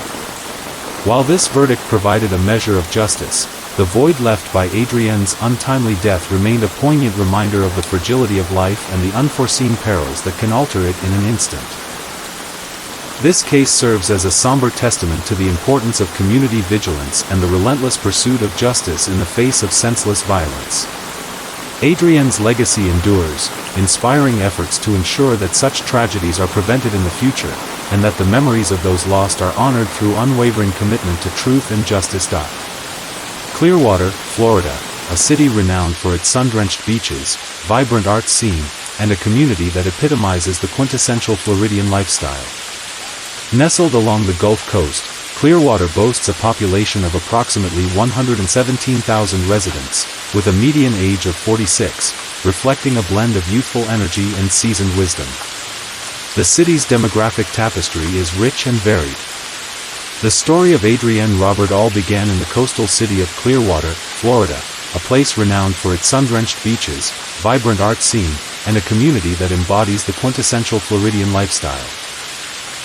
While this verdict provided a measure of justice, the void left by Adrienne's untimely death remained a poignant reminder of the fragility of life and the unforeseen perils that can alter it in an instant. This case serves as a somber testament to the importance of community vigilance and the relentless pursuit of justice in the face of senseless violence. Adrienne's legacy endures, inspiring efforts to ensure that such tragedies are prevented in the future, and that the memories of those lost are honored through unwavering commitment to truth and justice. Clearwater, Florida, a city renowned for its sun-drenched beaches, vibrant art scene, and a community that epitomizes the quintessential Floridian lifestyle. Nestled along the Gulf Coast, Clearwater boasts a population of approximately 117,000 residents, with a median age of 46, reflecting a blend of youthful energy and seasoned wisdom. The city's demographic tapestry is rich and varied. The story of Adrienne Robert all began in the coastal city of Clearwater, Florida, a place renowned for its sun-drenched beaches, vibrant art scene, and a community that embodies the quintessential Floridian lifestyle.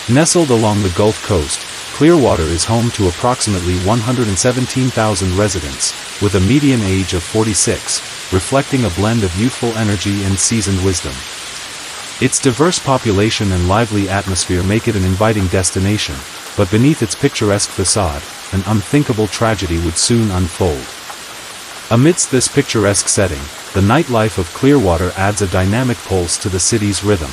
Nestled along the Gulf Coast, Clearwater is home to approximately 117,000 residents, with a median age of 46, reflecting a blend of youthful energy and seasoned wisdom. Its diverse population and lively atmosphere make it an inviting destination, but beneath its picturesque facade, an unthinkable tragedy would soon unfold. Amidst this picturesque setting, the nightlife of Clearwater adds a dynamic pulse to the city's rhythm.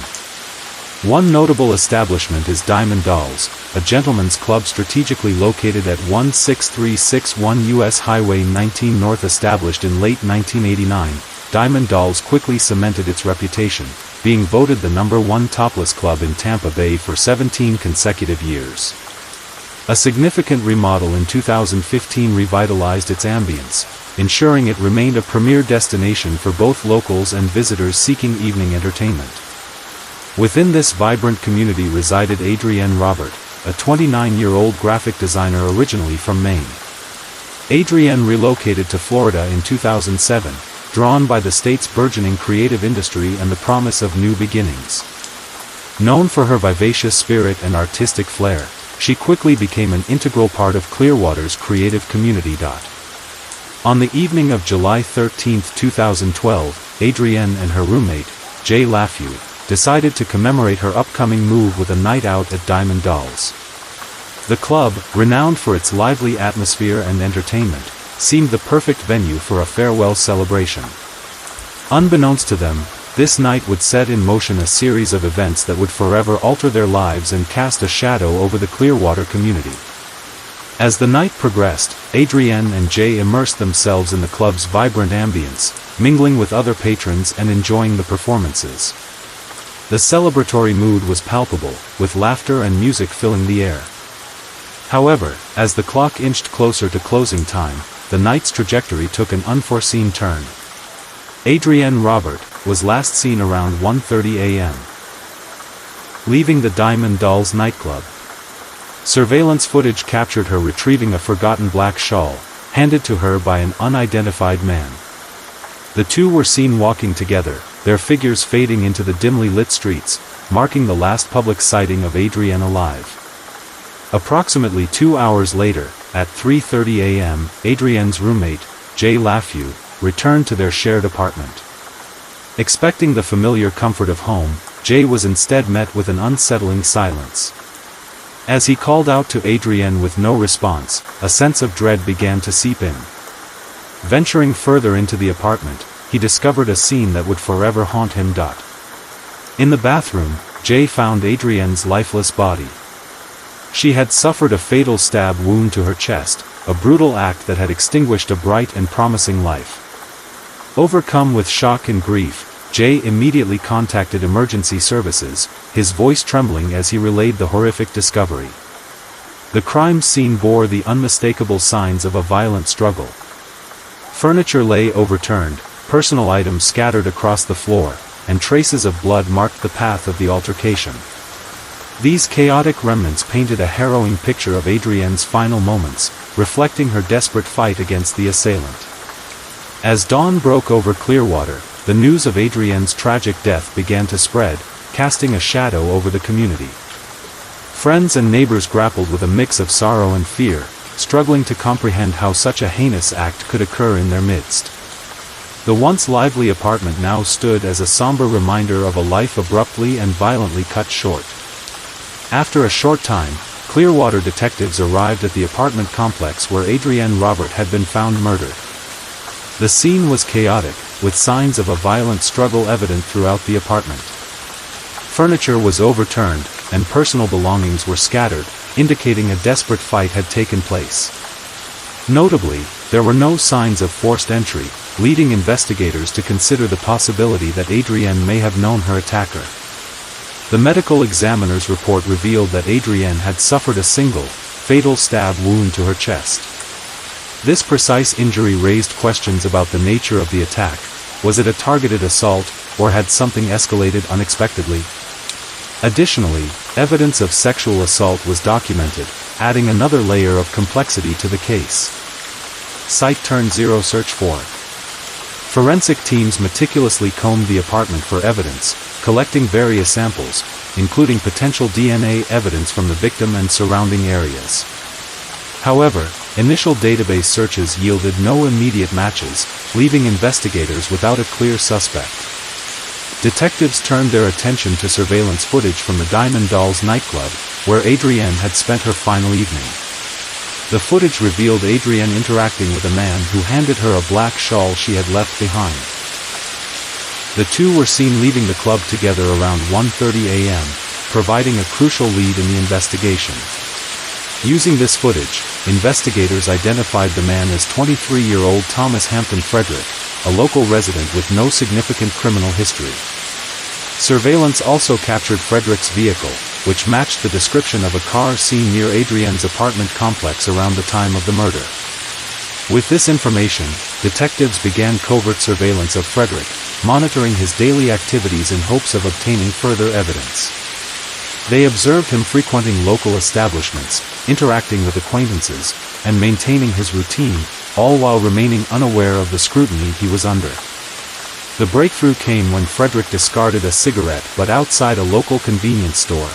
One notable establishment is Diamond Dolls, a gentleman's club strategically located at 16361 U.S. Highway 19 North. Established in late 1989, Diamond Dolls quickly cemented its reputation, being voted the #1 topless club in Tampa Bay for 17 consecutive years. A significant remodel in 2015 revitalized its ambience, ensuring it remained a premier destination for both locals and visitors seeking evening entertainment. Within this vibrant community resided Adrienne Robert, a 29-year-old graphic designer originally from Maine. Adrienne relocated to Florida in 2007, drawn by the state's burgeoning creative industry and the promise of new beginnings. Known for her vivacious spirit and artistic flair, she quickly became an integral part of Clearwater's creative community. On the evening of July 13, 2012, Adrienne and her roommate, Jay Lafew, decided to commemorate her upcoming move with a night out at Diamond Dolls. The club, renowned for its lively atmosphere and entertainment, seemed the perfect venue for a farewell celebration. Unbeknownst to them, This night would set in motion a series of events that would forever alter their lives and cast a shadow over the Clearwater community. As the night progressed, Adrienne and Jay immersed themselves in the club's vibrant ambience, mingling with other patrons and enjoying the performances. The celebratory mood was palpable, with laughter and music filling the air. However, as the clock inched closer to closing time, the night's trajectory took an unforeseen turn. Adrienne Robert was last seen around 1:30 a.m. leaving the Diamond Dolls nightclub. Surveillance footage captured her retrieving a forgotten black shawl, handed to her by an unidentified man. The two were seen walking together, their figures fading into the dimly lit streets, marking the last public sighting of Adrienne alive. Approximately 2 hours later, at 3:30 a.m., Adrienne's roommate, Jay Lafew, returned to their shared apartment. Expecting the familiar comfort of home, Jay was instead met with an unsettling silence. As he called out to Adrienne with no response, a sense of dread began to seep in. Venturing further into the apartment, he discovered a scene that would forever haunt him. In the bathroom, Jay found Adrienne's lifeless body. She had suffered a fatal stab wound to her chest, a brutal act that had extinguished a bright and promising life. Overcome with shock and grief, Jay immediately contacted emergency services, his voice trembling as he relayed the horrific discovery. The crime scene bore the unmistakable signs of a violent struggle. Furniture lay overturned, personal items scattered across the floor, and traces of blood marked the path of the altercation. These chaotic remnants painted a harrowing picture of Adrienne's final moments, reflecting her desperate fight against the assailant. As dawn broke over Clearwater, the news of Adrienne's tragic death began to spread, casting a shadow over the community. Friends and neighbors grappled with a mix of sorrow and fear, struggling to comprehend how such a heinous act could occur in their midst. The once lively apartment now stood as a somber reminder of a life abruptly and violently cut short. After a short time, Clearwater detectives arrived at the apartment complex where Adrienne Robert had been found murdered. The scene was chaotic, with signs of a violent struggle evident throughout the apartment. Furniture was overturned, and personal belongings were scattered, indicating a desperate fight had taken place. Notably, there were no signs of forced entry, leading investigators to consider the possibility that Adrienne may have known her attacker. The medical examiner's report revealed that Adrienne had suffered a single, fatal stab wound to her chest. This precise injury raised questions about the nature of the attack. Was it a targeted assault, or had something escalated unexpectedly? Additionally, evidence of sexual assault was documented, adding another layer of complexity to the case. Site-turn-zero search for. Forensic teams meticulously combed the apartment for evidence, collecting various samples, including potential DNA evidence from the victim and surrounding areas. However, initial database searches yielded no immediate matches, leaving investigators without a clear suspect. Detectives turned their attention to surveillance footage from the Diamond Dolls nightclub, where Adrienne had spent her final evening. The footage revealed Adrienne interacting with a man who handed her a black shawl she had left behind. The two were seen leaving the club together around 1:30 a.m., providing a crucial lead in the investigation. Using this footage, investigators identified the man as 23-year-old Thomas Hampton Frederick, a local resident with no significant criminal history. Surveillance also captured Frederick's vehicle, which matched the description of a car seen near Adrienne's apartment complex around the time of the murder. With this information, detectives began covert surveillance of Frederick, monitoring his daily activities in hopes of obtaining further evidence. They observed him frequenting local establishments, interacting with acquaintances, and maintaining his routine, all while remaining unaware of the scrutiny he was under. The breakthrough came when Frederick discarded a cigarette butt outside a local convenience store.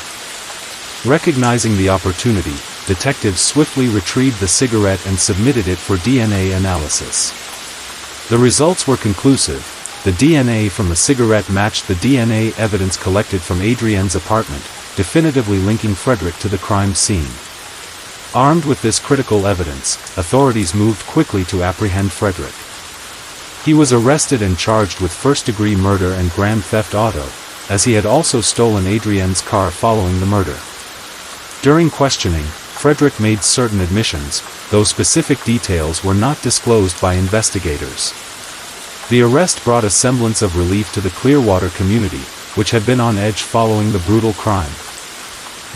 Recognizing the opportunity, detectives swiftly retrieved the cigarette and submitted it for DNA analysis. The results were conclusive. The DNA from the cigarette matched the DNA evidence collected from Adrienne's apartment, definitively linking Frederick to the crime scene. Armed with this critical evidence, authorities moved quickly to apprehend Frederick. He was arrested and charged with first-degree murder and grand theft auto, as he had also stolen Adrienne's car following the murder. During questioning, Frederick made certain admissions, though specific details were not disclosed by investigators. The arrest brought a semblance of relief to the Clearwater community, which had been on edge following the brutal crime.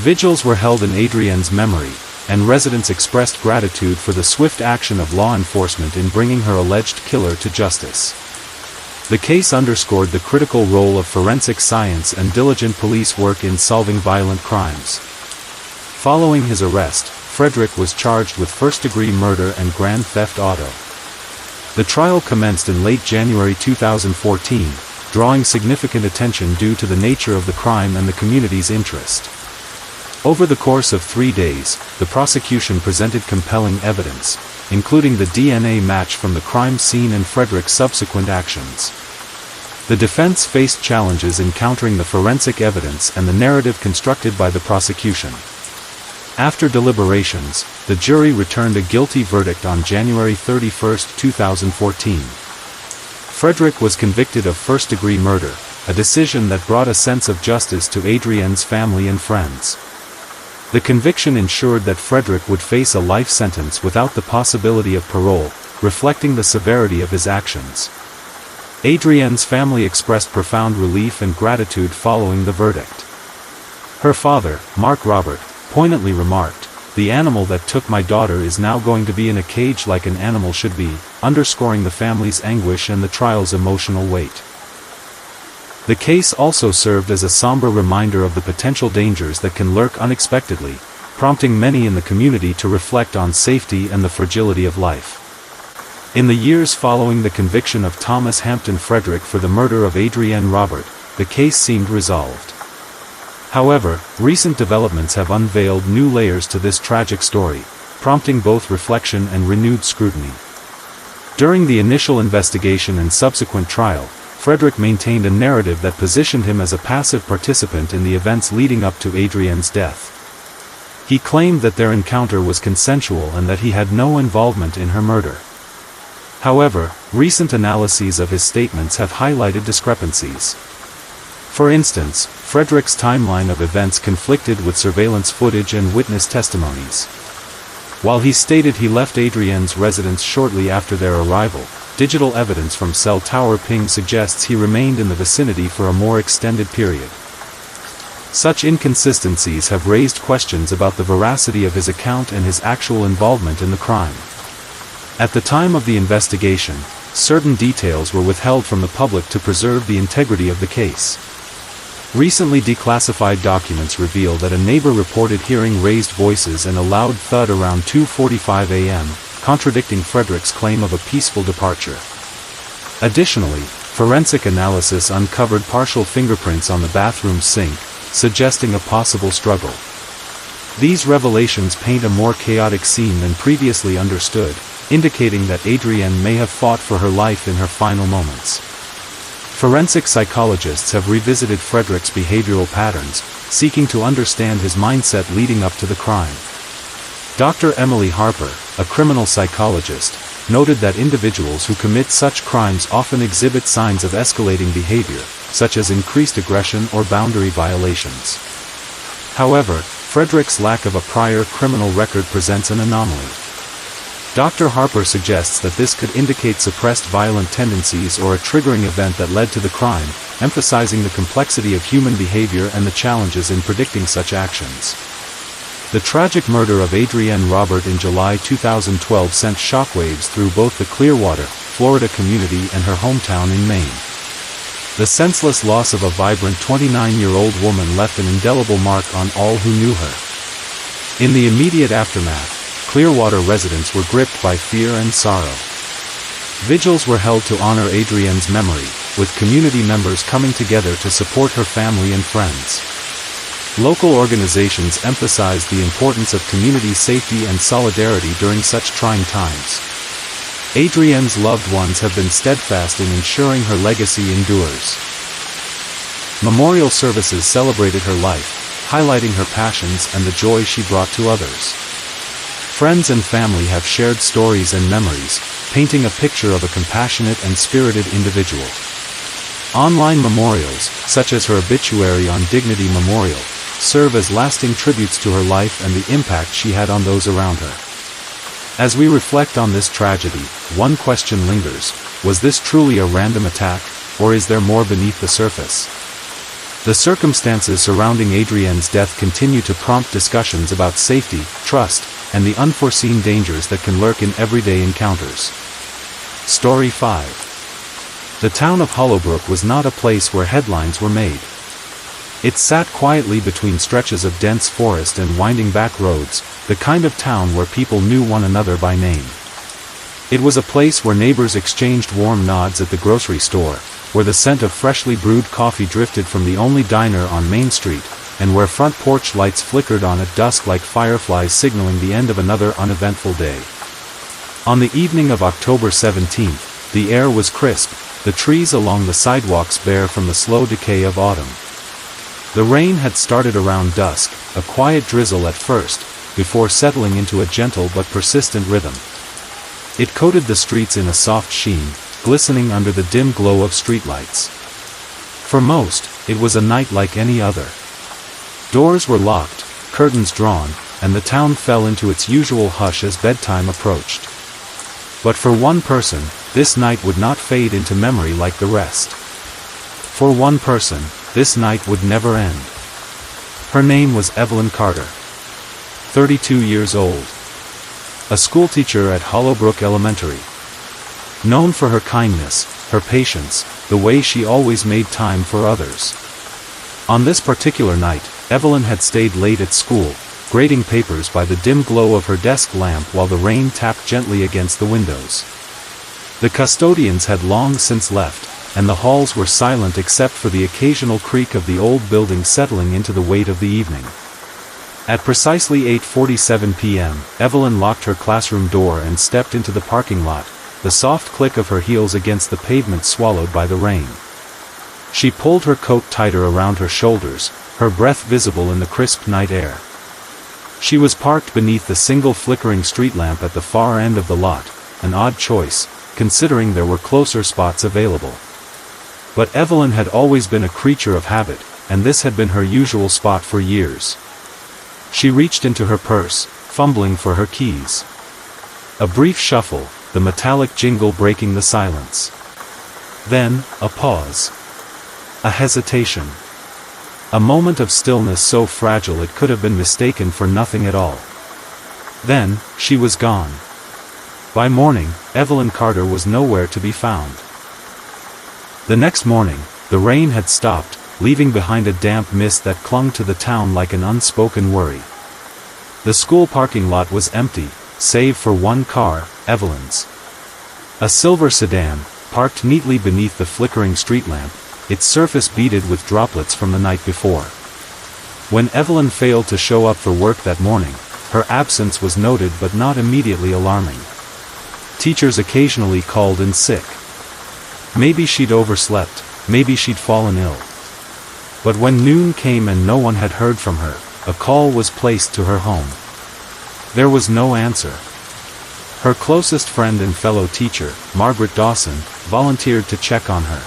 Vigils were held in Adrienne's memory, and residents expressed gratitude for the swift action of law enforcement in bringing her alleged killer to justice. The case underscored the critical role of forensic science and diligent police work in solving violent crimes. Following his arrest, Frederick was charged with first-degree murder and grand theft auto. The trial commenced in late January 2014, drawing significant attention due to the nature of the crime and the community's interest. Over the course of 3 days, the prosecution presented compelling evidence, including the DNA match from the crime scene and Frederick's subsequent actions. The defense faced challenges in countering the forensic evidence and the narrative constructed by the prosecution. After deliberations, the jury returned a guilty verdict on January 31, 2014. Frederick was convicted of first-degree murder, a decision that brought a sense of justice to Adrienne's family and friends. The conviction ensured that Frederick would face a life sentence without the possibility of parole, reflecting the severity of his actions. Adrienne's family expressed profound relief and gratitude following the verdict. Her father, Mark Robert, poignantly remarked, "The animal that took my daughter is now going to be in a cage like an animal should be," underscoring the family's anguish and the trial's emotional weight. The case also served as a somber reminder of the potential dangers that can lurk unexpectedly, prompting many in the community to reflect on safety and the fragility of life. In the years following the conviction of Thomas Hampton Frederick for the murder of Adrienne Robert, the case seemed resolved. However, recent developments have unveiled new layers to this tragic story, prompting both reflection and renewed scrutiny. During the initial investigation and subsequent trial, Frederick maintained a narrative that positioned him as a passive participant in the events leading up to Adrienne's death. He claimed that their encounter was consensual and that he had no involvement in her murder. However, recent analyses of his statements have highlighted discrepancies. For instance, Frederick's timeline of events conflicted with surveillance footage and witness testimonies. While he stated he left Adrienne's residence shortly after their arrival, digital evidence from cell tower ping suggests he remained in the vicinity for a more extended period. Such inconsistencies have raised questions about the veracity of his account and his actual involvement in the crime. At the time of the investigation, certain details were withheld from the public to preserve the integrity of the case. Recently declassified documents reveal that a neighbor reported hearing raised voices and a loud thud around 2:45 a.m., contradicting Frederick's claim of a peaceful departure. Additionally, forensic analysis uncovered partial fingerprints on the bathroom sink, suggesting a possible struggle. These revelations paint a more chaotic scene than previously understood, indicating that Adrienne may have fought for her life in her final moments. Forensic psychologists have revisited Frederick's behavioral patterns, seeking to understand his mindset leading up to the crime. Dr. Emily Harper, a criminal psychologist, noted that individuals who commit such crimes often exhibit signs of escalating behavior, such as increased aggression or boundary violations. However, Frederick's lack of a prior criminal record presents an anomaly. Dr. Harper suggests that this could indicate suppressed violent tendencies or a triggering event that led to the crime, emphasizing the complexity of human behavior and the challenges in predicting such actions. The tragic murder of Adrienne Robert in July 2012 sent shockwaves through both the Clearwater, Florida community and her hometown in Maine. The senseless loss of a vibrant 29-year-old woman left an indelible mark on all who knew her. In the immediate aftermath, Clearwater residents were gripped by fear and sorrow. Vigils were held to honor Adrienne's memory, with community members coming together to support her family and friends. Local organizations emphasized the importance of community safety and solidarity during such trying times. Adrienne's loved ones have been steadfast in ensuring her legacy endures. Memorial services celebrated her life, highlighting her passions and the joy she brought to others. Friends and family have shared stories and memories, painting a picture of a compassionate and spirited individual. Online memorials, such as her obituary on Dignity Memorial, serve as lasting tributes to her life and the impact she had on those around her. As we reflect on this tragedy, one question lingers: was this truly a random attack, or is there more beneath the surface? The circumstances surrounding Adrienne's death continue to prompt discussions about safety, trust, and the unforeseen dangers that can lurk in everyday encounters. Story 5. The town of Hollowbrook was not a place where headlines were made. It sat quietly between stretches of dense forest and winding back roads, the kind of town where people knew one another by name. It was a place where neighbors exchanged warm nods at the grocery store, where the scent of freshly brewed coffee drifted from the only diner on Main Street, and where front porch lights flickered on at dusk like fireflies signaling the end of another uneventful day. On the evening of October 17th, the air was crisp, the trees along the sidewalks bare from the slow decay of autumn. The rain had started around dusk, a quiet drizzle at first, before settling into a gentle but persistent rhythm. It coated the streets in a soft sheen, glistening under the dim glow of streetlights. For most, it was a night like any other. Doors were locked, curtains drawn, and the town fell into its usual hush as bedtime approached. But for one person, this night would not fade into memory like the rest. For one person, this night would never end. Her name was Evelyn Carter. 32 years old. A schoolteacher at Hollowbrook Elementary. Known for her kindness, her patience, the way she always made time for others. On this particular night, Evelyn had stayed late at school, grading papers by the dim glow of her desk lamp while the rain tapped gently against the windows. The custodians had long since left, and the halls were silent except for the occasional creak of the old building settling into the weight of the evening. At precisely 8:47 p.m., Evelyn locked her classroom door and stepped into the parking lot, the soft click of her heels against the pavement swallowed by the rain. She pulled her coat tighter around her shoulders, her breath visible in the crisp night air. She was parked beneath the single flickering street lamp at the far end of the lot, an odd choice, considering there were closer spots available. But Evelyn had always been a creature of habit, and this had been her usual spot for years. She reached into her purse, fumbling for her keys. A brief shuffle, the metallic jingle breaking the silence. Then, a pause. A hesitation. A moment of stillness so fragile it could have been mistaken for nothing at all. Then, she was gone. By morning, Evelyn Carter was nowhere to be found. The next morning, the rain had stopped, leaving behind a damp mist that clung to the town like an unspoken worry. The school parking lot was empty, save for one car, Evelyn's. A silver sedan, parked neatly beneath the flickering street lamp, its surface beaded with droplets from the night before. When Evelyn failed to show up for work that morning, her absence was noted but not immediately alarming. Teachers occasionally called in sick. Maybe she'd overslept, maybe she'd fallen ill. But when noon came and no one had heard from her, a call was placed to her home. There was no answer. Her closest friend and fellow teacher, Margaret Dawson, volunteered to check on her.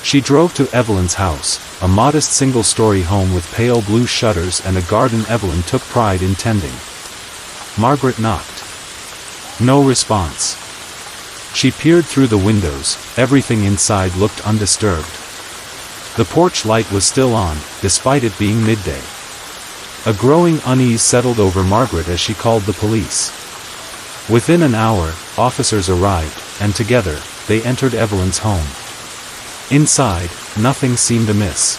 She drove to Evelyn's house, a modest single-story home with pale blue shutters and a garden Evelyn took pride in tending. Margaret knocked. No response. She peered through the windows, everything inside looked undisturbed. The porch light was still on, despite it being midday. A growing unease settled over Margaret as she called the police. Within an hour, officers arrived, and together, they entered Evelyn's home. Inside, nothing seemed amiss.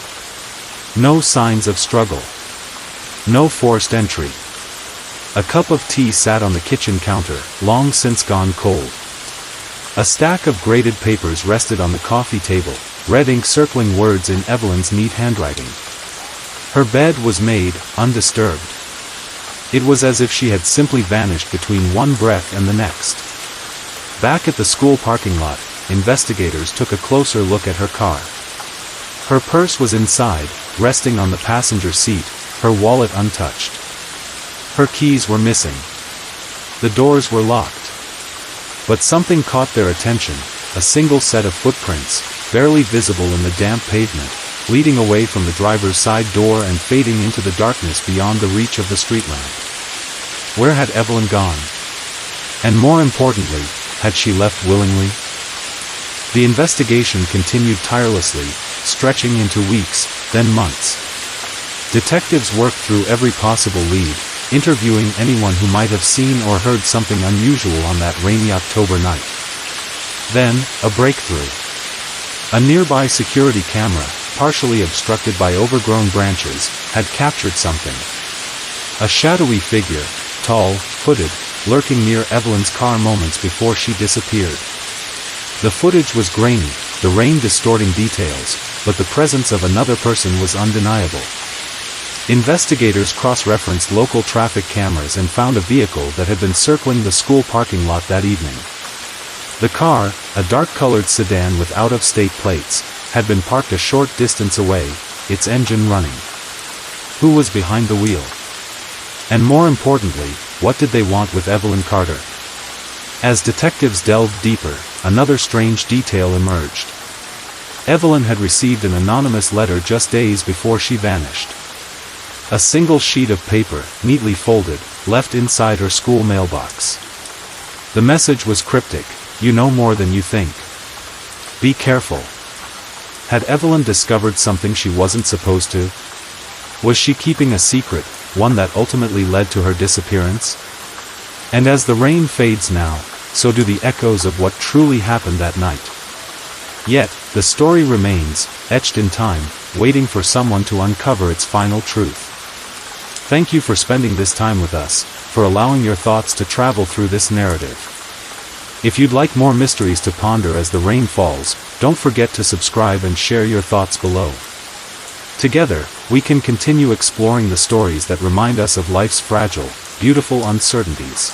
No signs of struggle. No forced entry. A cup of tea sat on the kitchen counter, long since gone cold. A stack of graded papers rested on the coffee table, red ink circling words in Evelyn's neat handwriting. Her bed was made, undisturbed. It was as if she had simply vanished between one breath and the next. Back at the school parking lot, investigators took a closer look at her car. Her purse was inside, resting on the passenger seat, her wallet untouched. Her keys were missing. The doors were locked. But something caught their attention, a single set of footprints, barely visible in the damp pavement, leading away from the driver's side door and fading into the darkness beyond the reach of the street lamp. Where had Evelyn gone? And more importantly, had she left willingly? The investigation continued tirelessly, stretching into weeks, then months. Detectives worked through every possible lead, interviewing anyone who might have seen or heard something unusual on that rainy October night. Then, a breakthrough. A nearby security camera, partially obstructed by overgrown branches, had captured something. A shadowy figure, tall, hooded, lurking near Evelyn's car moments before she disappeared. The footage was grainy, the rain distorting details, but the presence of another person was undeniable. Investigators cross-referenced local traffic cameras and found a vehicle that had been circling the school parking lot that evening. The car, a dark-colored sedan with out-of-state plates, had been parked a short distance away, its engine running. Who was behind the wheel? And more importantly, what did they want with Evelyn Carter? As detectives delved deeper, another strange detail emerged. Evelyn had received an anonymous letter just days before she vanished. A single sheet of paper, neatly folded, left inside her school mailbox. The message was cryptic: "You know more than you think. Be careful." Had Evelyn discovered something she wasn't supposed to? Was she keeping a secret, one that ultimately led to her disappearance? And as the rain fades now, so do the echoes of what truly happened that night. Yet, the story remains, etched in time, waiting for someone to uncover its final truth. Thank you for spending this time with us, for allowing your thoughts to travel through this narrative. If you'd like more mysteries to ponder as the rain falls, don't forget to subscribe and share your thoughts below. Together, we can continue exploring the stories that remind us of life's fragile, beautiful uncertainties.